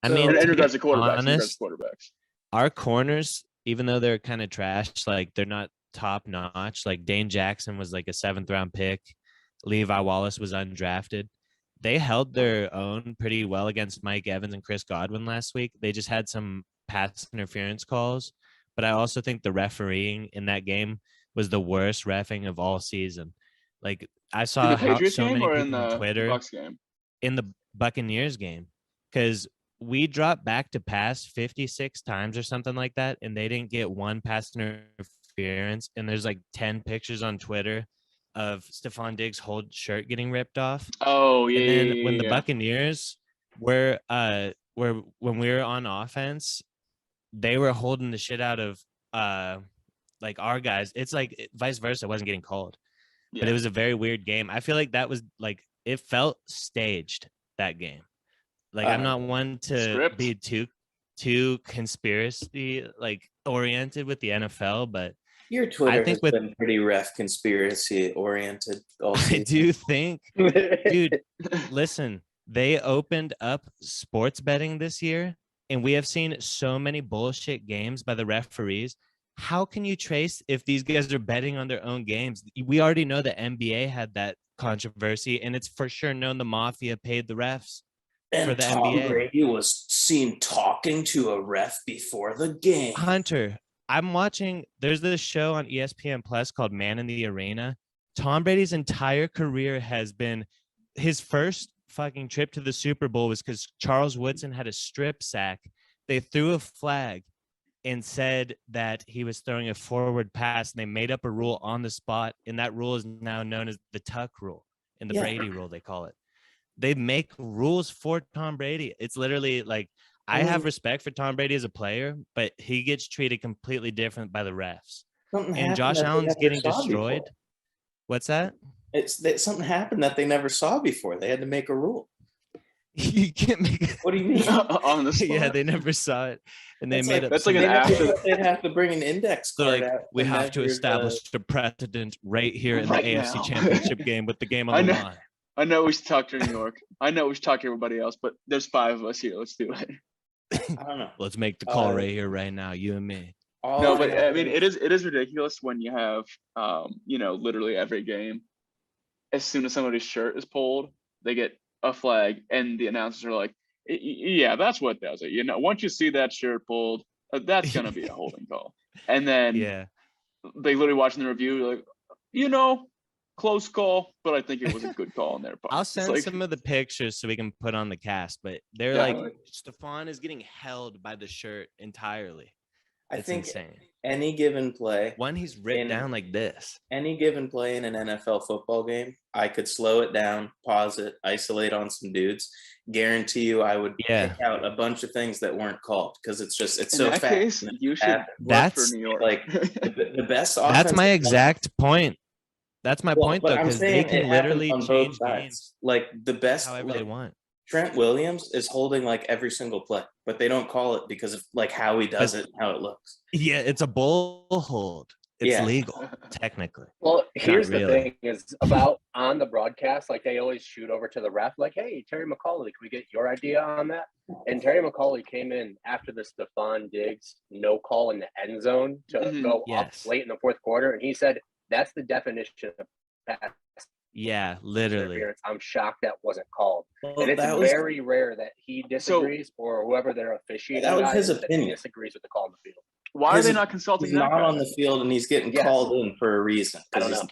I mean, to be energize the quarterbacks. honest, our corners, even though they're kind of trash, like they're not top notch. Like Dane Jackson was like a 7th-round pick. Levi Wallace was undrafted. They held their own pretty well against Mike Evans and Chris Godwin last week. They just had some pass interference calls. But I also think the refereeing in that game was the worst reffing of all season. Like I saw so many people on Twitter Bucks game? In the Buccaneers game, because we dropped back to pass 56 times or something like that, and they didn't get one pass interference. And there's like 10 pictures on Twitter of Stephon Diggs' whole shirt getting ripped off. Oh yeah. And then when the Buccaneers were when we were on offense, they were holding the shit out of like our guys. It's like vice versa. It wasn't getting called, but it was a very weird game. I feel like that was like it felt staged that game. Like I'm not one to be too conspiracy like oriented with the NFL, but your Twitter has been pretty ref conspiracy oriented. I do think, dude. Listen, they opened up sports betting this year, and we have seen so many bullshit games by the referees. How can you trace if these guys are betting on their own games? We already know the NBA had that controversy, and it's for sure known the mafia paid the refs. And for the Tom NBA. Brady was seen talking to a ref before the game. Hunter, I'm watching. There's this show on ESPN Plus called Man in the Arena. Tom Brady's entire career has been his first fucking trip to the Super Bowl was because Charles Woodson had a strip sack. They threw a flag and said that he was throwing a forward pass, and they made up a rule on the spot, and that rule is now known as the Tuck rule and the Brady rule, they call it. They make rules for Tom Brady. It's literally like I have respect for Tom Brady as a player, but he gets treated completely different by the refs. And Josh Allen's getting destroyed. Before. What's that? Something happened that they never saw before. They had to make a rule. You can't make it. What do you mean? On the spot. Yeah, they never saw it, and they made That's like an after. They'd have to bring an index card like, out. We have to establish a precedent right here in the AFC Championship game with the game on the line. I know we should talk to New York. I know we should talk to everybody else, but there's 5 of us here. Let's do it. I don't know. Let's make the call right here, right now, you and me. No, but I mean, it is ridiculous when you have, literally every game. As soon as somebody's shirt is pulled, they get a flag, and the announcers are like, "Yeah, that's what does it." Once you see that shirt pulled, that's gonna be a holding call. And then they literally watching the review, like, close call, but I think it was a good call on their part. I'll send some of the pictures so we can put on the cast, but they're like Stephon is getting held by the shirt entirely. It's insane. Any given play, he's written down like this. Any given play in an NFL football game, I could slow it down, pause it, isolate on some dudes. Guarantee you, I would pick out a bunch of things that weren't called because it's so fast. Case, you should work for New York. Like the best. That's my exact point. That's my point, though, because they can literally change games like the best, however they want. Trent Williams is holding like every single play, but they don't call it because of like how he does it and how it looks. Yeah, it's a bull hold. It's legal, technically. Well, here's the thing is about on the broadcast, like they always shoot over to the ref, like, "Hey, Terry McAulay, can we get your idea on that?" And Terry McAulay came in after the Stephon Diggs no call in the end zone to go up late in the fourth quarter, and he said that's the definition of pass. Yeah, literally. I'm shocked that wasn't called. Well, and it's very rare that he disagrees or whoever they're officiating. That was his opinion. He disagrees with the call on the field. Why are they not consulting? He's not on the field, and he's getting called in for a reason. I don't know.